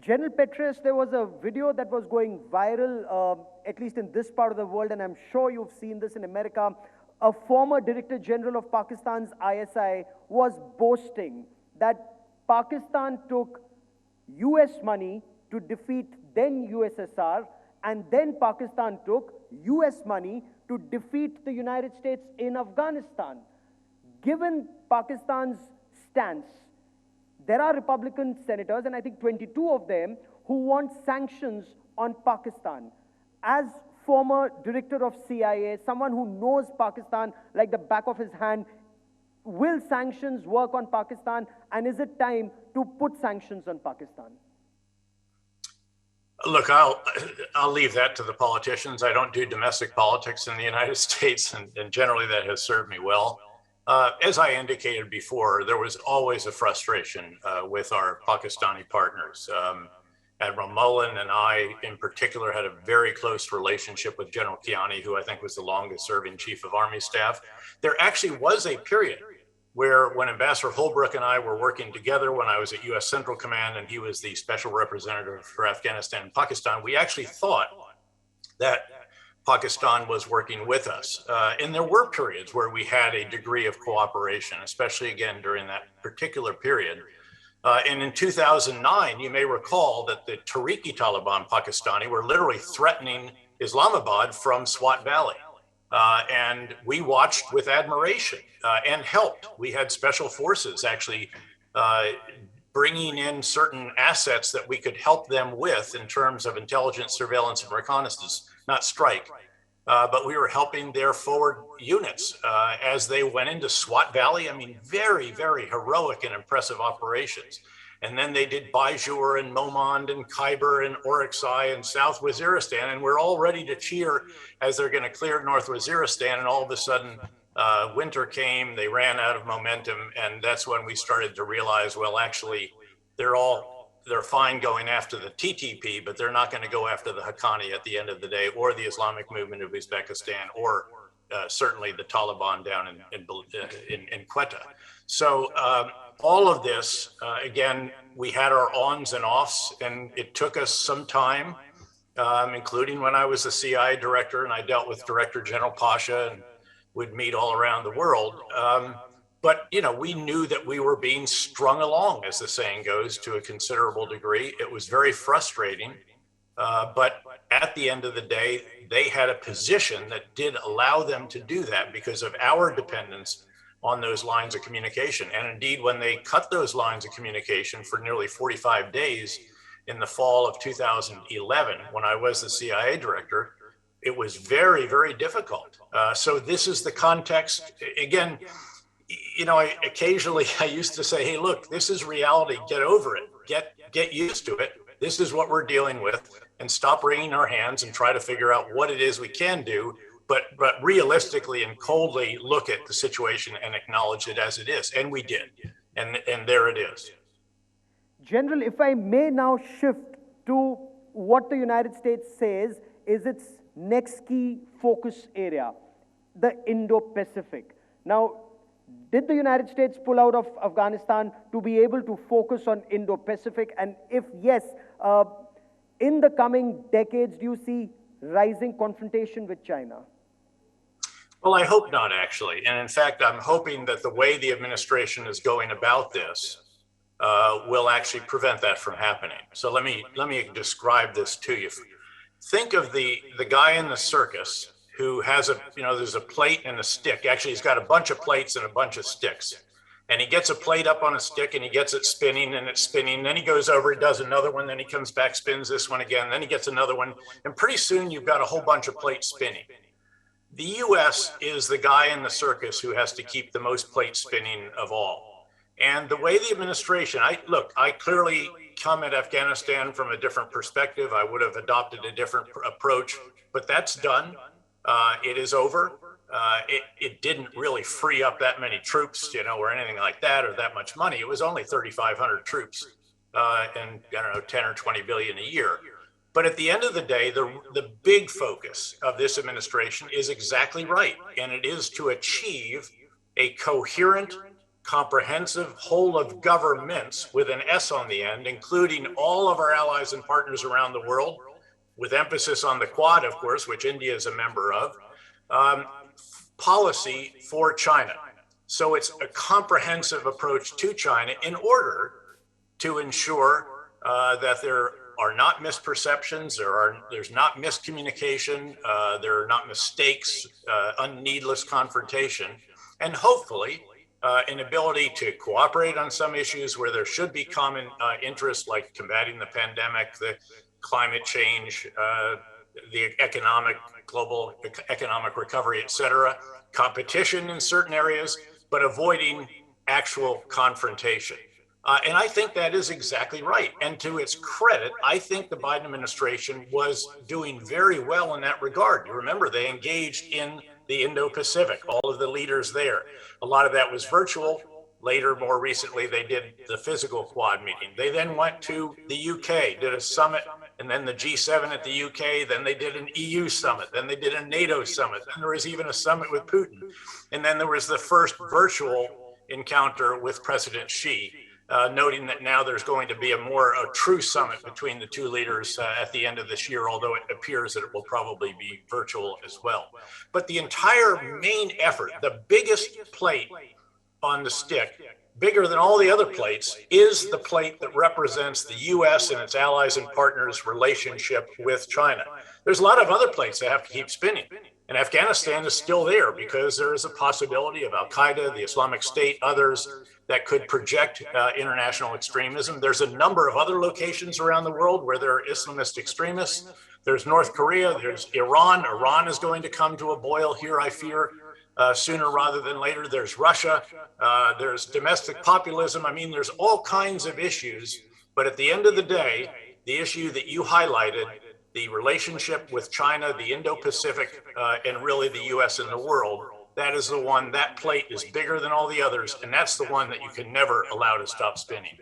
General Petraeus, there was a video that was going viral, at least in this part of the world, and I'm sure you've seen this in America. A former Director General of Pakistan's ISI was boasting that Pakistan took US money to defeat then USSR, and then Pakistan took US money to defeat the United States in Afghanistan. Given Pakistan's stance, there are Republican senators, and I think 22 of them, who want sanctions on Pakistan. As former director of CIA, someone who knows Pakistan like the back of his hand, will sanctions work on Pakistan, and is it time to put sanctions on Pakistan? Look, I'll leave that to the politicians. I don't do domestic politics in the United States, and generally that has served me well. As I indicated before, there was always a frustration with our Pakistani partners. Admiral Mullen and I, in particular, had a very close relationship with General Kiani, who I think was the longest serving Chief of Army Staff. There actually was a period where, when Ambassador Holbrooke and I were working together when I was at US Central Command and he was the special representative for Afghanistan and Pakistan, we actually thought that Pakistan was working with us. And there were periods where we had a degree of cooperation, especially again during that particular period. And in 2009, you may recall that the Tehrik-e Taliban Pakistani were literally threatening Islamabad from Swat Valley. And we watched with admiration and helped. We had special forces actually bringing in certain assets that we could help them with in terms of intelligence, surveillance, and reconnaissance, not strike. But we were helping their forward units as they went into Swat Valley. I mean, very, very heroic and impressive operations. And then they did Bajur and Momand and Khyber and Oryxai and South Waziristan. And we're all ready to cheer as they're going to clear North Waziristan. And all of a sudden, winter came, they ran out of momentum. And that's when we started to realize, well, actually, they're fine going after the TTP, but they're not going to go after the Haqqani at the end of the day, or the Islamic movement of Uzbekistan, or certainly the Taliban down in Quetta. So all of this, again, we had our ons and offs, and it took us some time, including when I was the CIA director and I dealt with Director General Pasha and would meet all around the world. But, you know, we knew that we were being strung along, as the saying goes, to a considerable degree. It was very frustrating. But at the end of the day, they had a position that did allow them to do that because of our dependence on those lines of communication. And indeed, when they cut those lines of communication for nearly 45 days in the fall of 2011, when I was the CIA director, it was very, very difficult. So this is the context. Again, you know, occasionally I used to say, hey, look, this is reality. Get over it. Get used to it. This is what we're dealing with, and stop wringing our hands and try to figure out what it is we can do, but realistically and coldly look at the situation and acknowledge it as it is. And we did. And there it is. General, if I may now shift to what the United States says is its next key focus area, the Indo-Pacific. Now, did the United States pull out of Afghanistan to be able to focus on Indo-Pacific? And if yes, in the coming decades, do you see rising confrontation with China? Well, I hope not, actually. And in fact, I'm hoping that the way the administration is going about this will actually prevent that from happening. So let me describe this to you. Think of the guy in the circus who has there's a plate and a stick. Actually, he's got a bunch of plates and a bunch of sticks. And he gets a plate up on a stick and he gets it spinning and it's spinning. Then he goes over, he does another one, then he comes back, spins this one again, then he gets another one. And pretty soon you've got a whole bunch of plates spinning. The US is the guy in the circus who has to keep the most plates spinning of all. And the way the administration, I clearly come at Afghanistan from a different perspective. I would have adopted a different approach, but that's done. It is over. It didn't really free up that many troops, or anything like that, or that much money. It was only 3,500 troops and 10 or 20 billion a year. But at the end of the day, the big focus of this administration is exactly right. And it is to achieve a coherent comprehensive whole of governments with an S on the end, including all of our allies and partners around the world, with emphasis on the Quad, of course, which India is a member of, policy for China. So it's a comprehensive approach to China in order to ensure that there are not misperceptions, there's not miscommunication, there are not mistakes, unneedless confrontation, and hopefully an ability to cooperate on some issues where there should be common interests, like combating the pandemic, the climate change, the global economic recovery, et cetera, competition in certain areas, but avoiding actual confrontation. And I think that is exactly right. And to its credit, I think the Biden administration was doing very well in that regard. You remember, they engaged in the Indo-Pacific, all of the leaders there. A lot of that was virtual. Later, more recently, they did the physical Quad meeting. They then went to the UK, did a summit, and then the G7 at the UK. Then they did an EU summit. Then they did a NATO summit. Then there was even a summit with Putin. And then there was the first virtual encounter with President Xi, noting that now there's going to be a true summit between the two leaders at the end of this year, although it appears that it will probably be virtual as well. But the entire main effort, the biggest plate on the stick, bigger than all the other plates, is the plate that represents the US and its allies and partners' relationship with China. There's a lot of other plates that have to keep spinning. And Afghanistan is still there because there is a possibility of Al-Qaeda, the Islamic State, others that could project international extremism. There's a number of other locations around the world where there are Islamist extremists. There's North Korea, there's Iran. Iran is going to come to a boil here, I fear, sooner rather than later. There's Russia, there's domestic populism. I mean, there's all kinds of issues. But at the end of the day, the issue that you highlighted, the relationship with China, the Indo-Pacific, and really the US and the world, that is the one, that plate is bigger than all the others, and that's the one that you can never allow to stop spinning.